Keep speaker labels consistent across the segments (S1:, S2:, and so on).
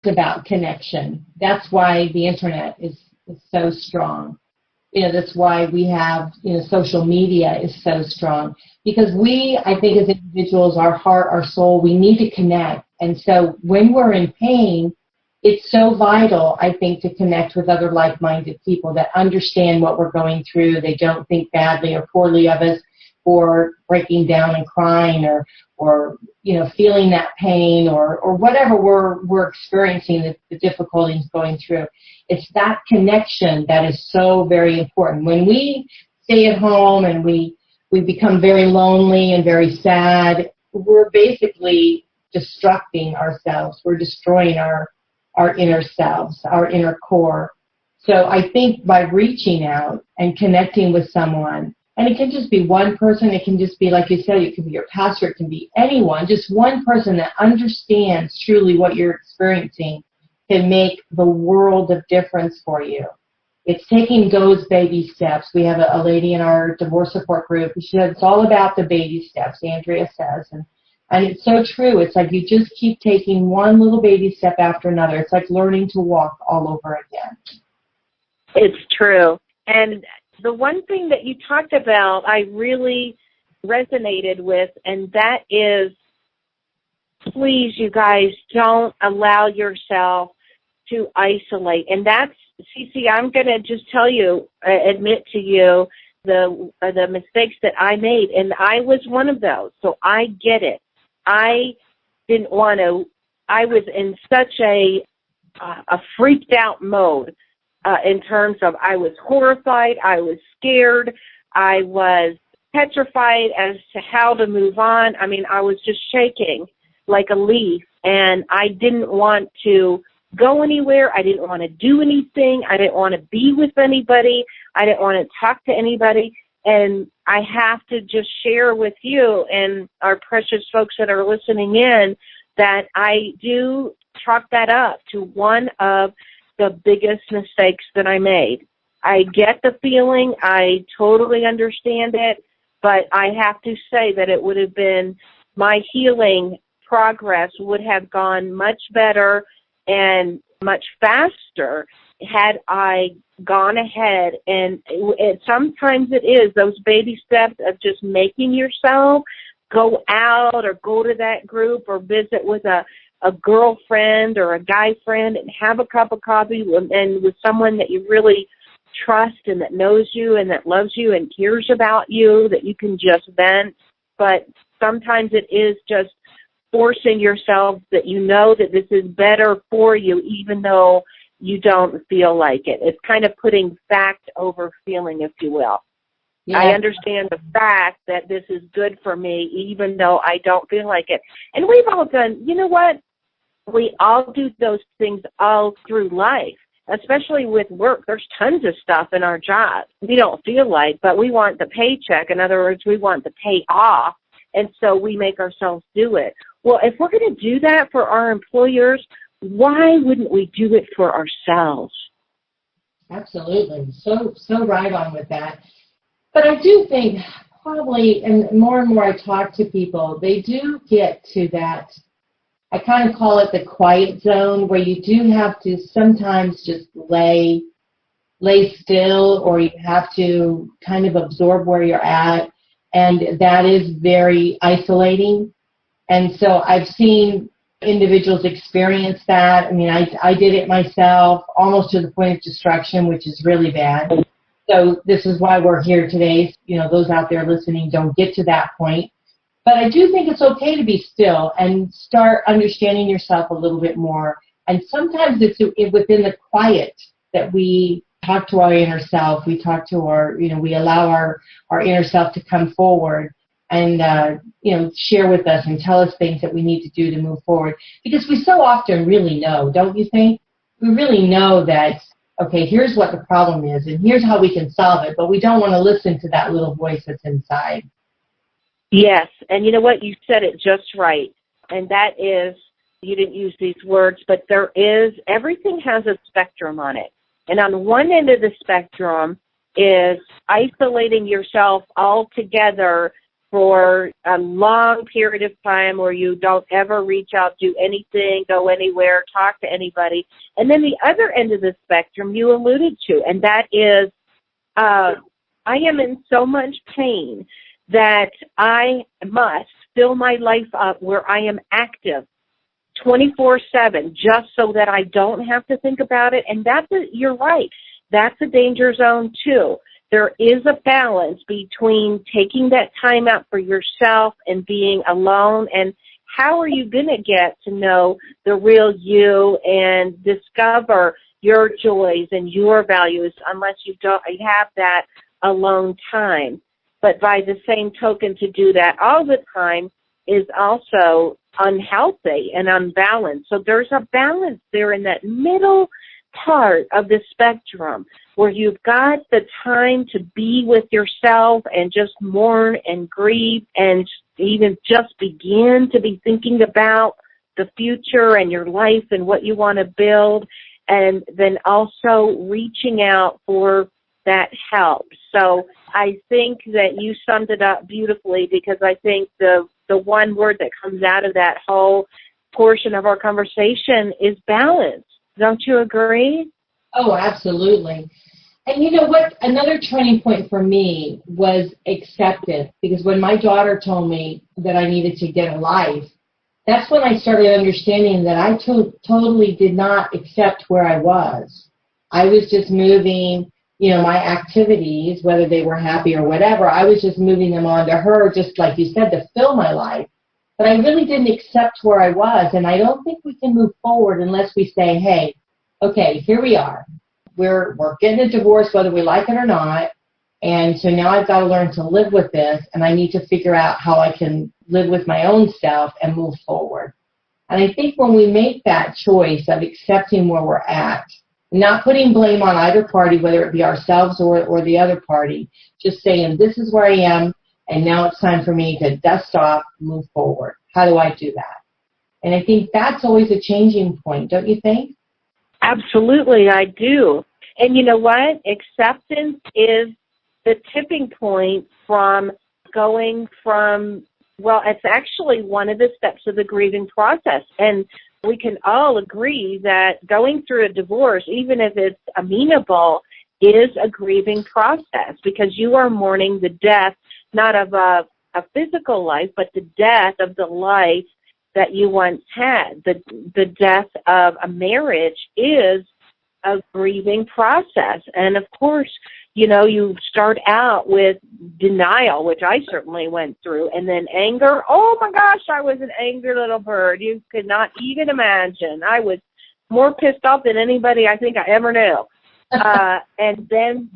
S1: about connection. That's why the internet is so strong. That's why we have, social media is so strong. Because I think as individuals, our heart, our soul, we need to connect. And so when we're in pain, it's so vital, I think, to connect with other like-minded people that understand what we're going through. They don't think badly or poorly of us for breaking down and crying or feeling that pain or whatever we're experiencing, the difficulties going through. It's that connection that is so very important. When we stay at home and we become very lonely and very sad, we're basically destructing ourselves. We're destroying our inner selves, our inner core. So I think by reaching out and connecting with someone, and it can just be one person, it can just be, like you said, it can be your pastor, it can be anyone, just one person that understands truly what you're experiencing can make the world of difference for you. It's taking those baby steps. We have a lady in our divorce support group who says it's all about the baby steps, Andrea says, and it's so true. It's like you just keep taking one little baby step after another. It's like learning to walk all over again.
S2: It's true. And the one thing that you talked about I really resonated with, and that is, please, you guys, don't allow yourself to isolate. And that's, Cece, I'm going to just tell you, admit to you the mistakes that I made, and I was one of those, so I get it. I didn't want to, I was in such a freaked out mode in terms of I was horrified, I was scared, I was petrified as to how to move on. I mean, I was just shaking like a leaf, and I didn't want to go anywhere. I didn't want to do anything. I didn't want to be with anybody. I didn't want to talk to anybody. And I have to just share with you and our precious folks that are listening in that I do chalk that up to one of the biggest mistakes that I made. I get the feeling. I totally understand it. But I have to say that it would have been, my healing progress would have gone much better and much faster had I gone ahead. And sometimes it is those baby steps of just making yourself go out or go to that group or visit with a girlfriend or a guy friend and have a cup of coffee and with someone that you really trust and that knows you and that loves you and cares about you, that you can just vent. But sometimes it is just forcing yourself that you know that this is better for you even though you don't feel like it. It's kind of putting fact over feeling, if you will. Yeah. I understand the fact that this is good for me even though I don't feel like it. And we've all done, you know what? We all do those things all through life, especially with work. There's tons of stuff in our job we don't feel like, but we want the paycheck. In other words, we want the pay off, and so we make ourselves do it. Well, if we're going to do that for our employers, why wouldn't we do it for ourselves?
S1: Absolutely. So right on with that. But I do think probably, and more I talk to people, they do get to that, I kind of call it the quiet zone, where you do have to sometimes just lay still, or you have to kind of absorb where you're at, and that is very isolating. And so I've seen individuals experience that. I mean, I did it myself, almost to the point of destruction, which is really bad. So this is why we're here today. You know, those out there listening don't get to that point. But I do think it's okay to be still and start understanding yourself a little bit more. And sometimes it's within the quiet that we talk to our inner self. We talk to we allow our inner self to come forward and, share with us and tell us things that we need to do to move forward. Because we so often really know, don't you think? We really know that, okay, here's what the problem is and here's how we can solve it, but we don't want to listen to that little voice that's inside.
S2: Yes, and you know what? You said it just right, and that is, you didn't use these words, but everything has a spectrum on it. And on one end of the spectrum is isolating yourself altogether for a long period of time where you don't ever reach out, do anything, go anywhere, talk to anybody. And then the other end of the spectrum you alluded to, and that is I am in so much pain that I must fill my life up where I am active 24/7 just so that I don't have to think about it. And you're right. That's a danger zone too. There is a balance between taking that time out for yourself and being alone. And how are you going to get to know the real you and discover your joys and your values unless you have that alone time? But by the same token, to do that all the time is also unhealthy and unbalanced. So there's a balance there in that middle part of the spectrum where you've got the time to be with yourself and just mourn and grieve and even just begin to be thinking about the future and your life and what you want to build, and then also reaching out for that help. So I think that you summed it up beautifully, because I think the one word that comes out of that whole portion of our conversation is balance. Don't you agree?
S1: Oh, absolutely. And you know what? Another turning point for me was acceptance, because when my daughter told me that I needed to get a life, that's when I started understanding that I totally did not accept where I was. I was just moving, my activities, whether they were happy or whatever, I was just moving them on to her, just like you said, to fill my life. But I really didn't accept where I was, and I don't think we can move forward unless we say, hey, okay, here we are. We're getting a divorce whether we like it or not, and so now I've got to learn to live with this, and I need to figure out how I can live with my own self and move forward. And I think when we make that choice of accepting where we're at, not putting blame on either party, whether it be ourselves or the other party, just saying, this is where I am, and now it's time for me to dust off, move forward. How do I do that? And I think that's always a changing point, don't you think?
S2: Absolutely, I do. And you know what? Acceptance is the tipping point from going from, well, it's actually one of the steps of the grieving process. And we can all agree that going through a divorce, even if it's amenable, is a grieving process, because you are mourning the death, not of a physical life, but the death of the life that you once had. The death of a marriage is a grieving process. And of course, you start out with denial, which I certainly went through, and then anger. Oh my gosh, I was an angry little bird. You could not even imagine. I was more pissed off than anybody I think I ever knew. And then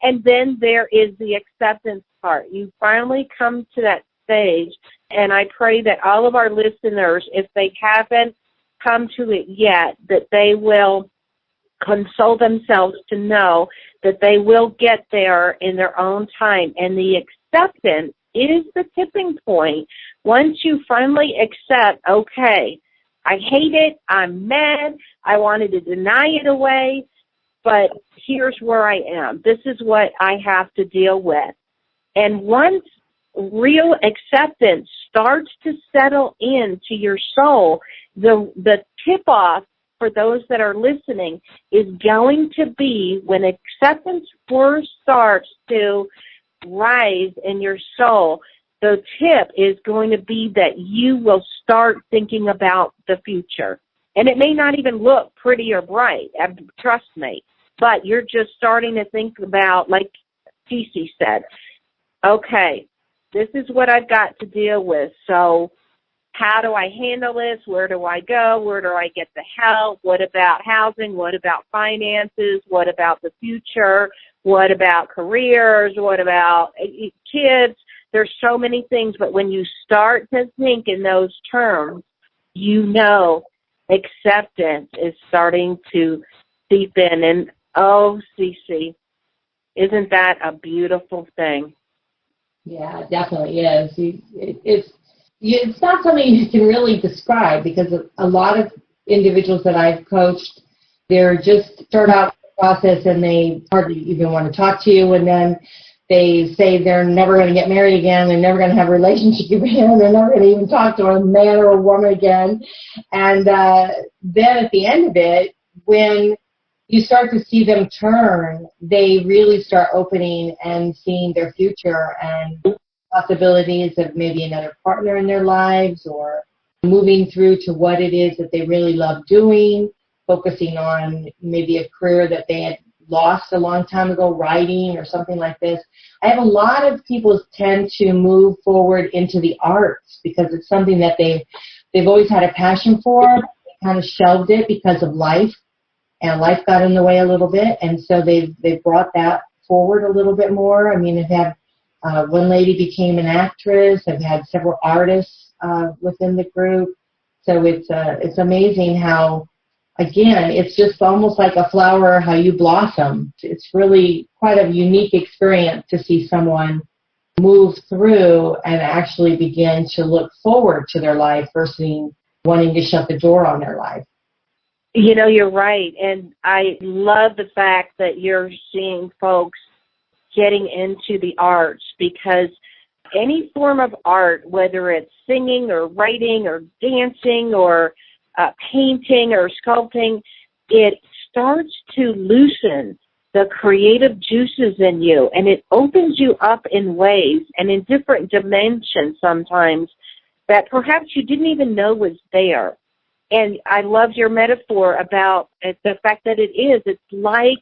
S2: and then there is the acceptance part. You finally come to that stage, and I pray that all of our listeners, if they haven't come to it yet, that they will console themselves to know that they will get there in their own time. And the acceptance is the tipping point. Once you finally accept, okay, I hate it, I'm mad, I wanted to deny it away, but here's where I am. This is what I have to deal with. And once real acceptance starts to settle into your soul, the tip-off for those that are listening is going to be when acceptance first starts to rise in your soul. The tip is going to be that you will start thinking about the future. And it may not even look pretty or bright, trust me, but you're just starting to think about, like Cece said, okay, this is what I've got to deal with. So how do I handle this? Where do I go? Where do I get the help? What about housing? What about finances? What about the future? What about careers? What about kids? There's so many things, but when you start to think in those terms, acceptance is starting to seep in. And oh, Cece, isn't that a beautiful thing?
S1: Yeah, it definitely is. It's not something you can really describe, because a lot of individuals that I've coached, they're just start out the process and they hardly even want to talk to you, and then They say they're never going to get married again. They're never going to have a relationship again. They're never going to even talk to a man or a woman again. And then at the end of it, when you start to see them turn, they really start opening and seeing their future and possibilities of maybe another partner in their lives, or moving through to what it is that they really love doing, focusing on maybe a career that they had lost a long time ago, writing or something like this. I have a lot of people tend to move forward into the arts because it's something that they've always had a passion for. They kind of shelved it because of life, and life got in the way a little bit, and so they've brought that forward a little bit more. I mean, I've had one lady became an actress. I've had several artists within the group. So it's amazing how, again, it's just almost like a flower, how you blossom. It's really quite a unique experience to see someone move through and actually begin to look forward to their life versus wanting to shut the door on their life.
S2: You know, you're right. And I love the fact that you're seeing folks getting into the arts, because any form of art, whether it's singing or writing or dancing or painting or sculpting, it starts to loosen the creative juices in you, and it opens you up in ways and in different dimensions sometimes that perhaps you didn't even know was there. And I love your metaphor about the fact that it's like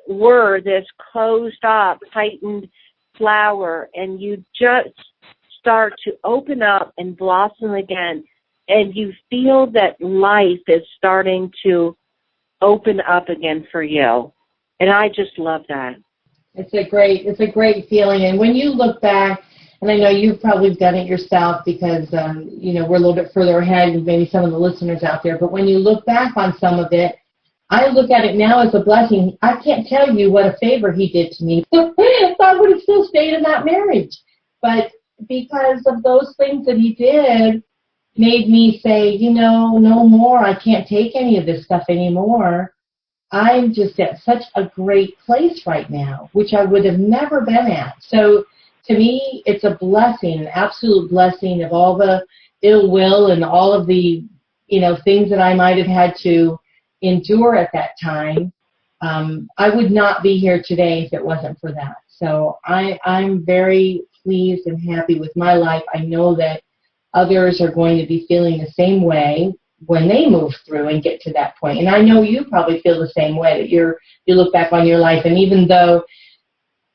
S2: we're this closed up, tightened flower, and you just start to open up and blossom again, and you feel that life is starting to open up again for you. And I just love that.
S1: It's a great feeling. And when you look back, and I know you've probably done it yourself because, we're a little bit further ahead than maybe some of the listeners out there, but when you look back on some of it, I look at it now as a blessing. I can't tell you what a favor he did to me. I would have still stayed in that marriage. But because of those things that he did, made me say, no more. I can't take any of this stuff anymore. I'm just at such a great place right now, which I would have never been at. So to me, it's a blessing, an absolute blessing of all the ill will and all of the, things that I might have had to endure at that time. I would not be here today if it wasn't for that. So I'm very pleased and happy with my life. I know that others are going to be feeling the same way when they move through and get to that point. And I know you probably feel the same way, that you look back on your life, and even though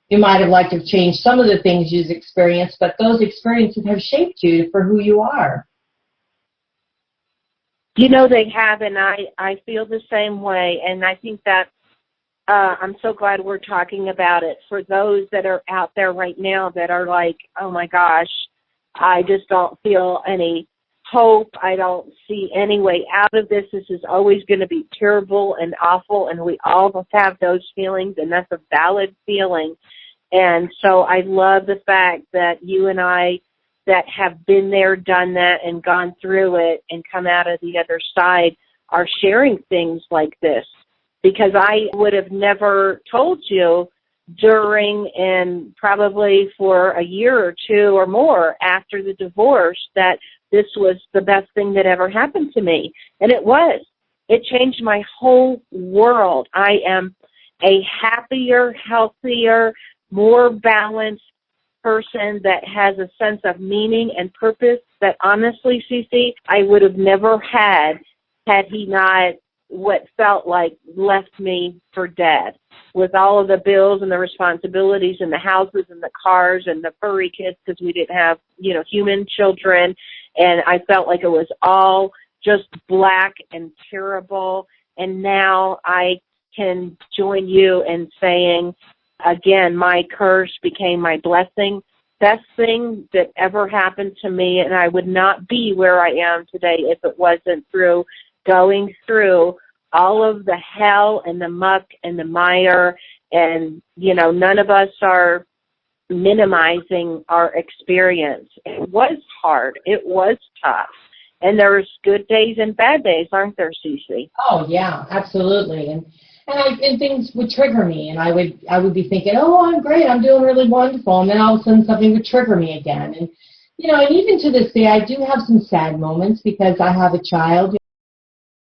S1: you might have liked to have changed some of the things you've experienced, but those experiences have shaped you for who you are.
S2: They have, and I feel the same way, and I think that I'm so glad we're talking about it. For those that are out there right now that are like, oh my gosh, I just don't feel any hope. I don't see any way out of this. This is always going to be terrible and awful, and we all have those feelings, and that's a valid feeling. And so I love the fact that you and I that have been there, done that, and gone through it and come out of the other side are sharing things like this, because I would have never told you during and probably for a year or two or more after the divorce that this was the best thing that ever happened to me. And it was. It changed my whole world. I am a happier, healthier, more balanced person that has a sense of meaning and purpose that honestly, Cece, I would have never had he not what felt like left me for dead, with all of the bills and the responsibilities and the houses and the cars and the furry kids, because we didn't have, human children. And I felt like it was all just black and terrible. And now I can join you in saying, again, my curse became my blessing. Best thing that ever happened to me, and I would not be where I am today if it wasn't through going through all of the hell and the muck and the mire. And, none of us are minimizing our experience. It was hard. It was tough. And there's good days and bad days, aren't there, Cece?
S1: Oh, yeah, absolutely. and things would trigger me, and I would be thinking, oh, I'm great, I'm doing really wonderful, and then all of a sudden something would trigger me again. And and even to this day, I do have some sad moments because I have a child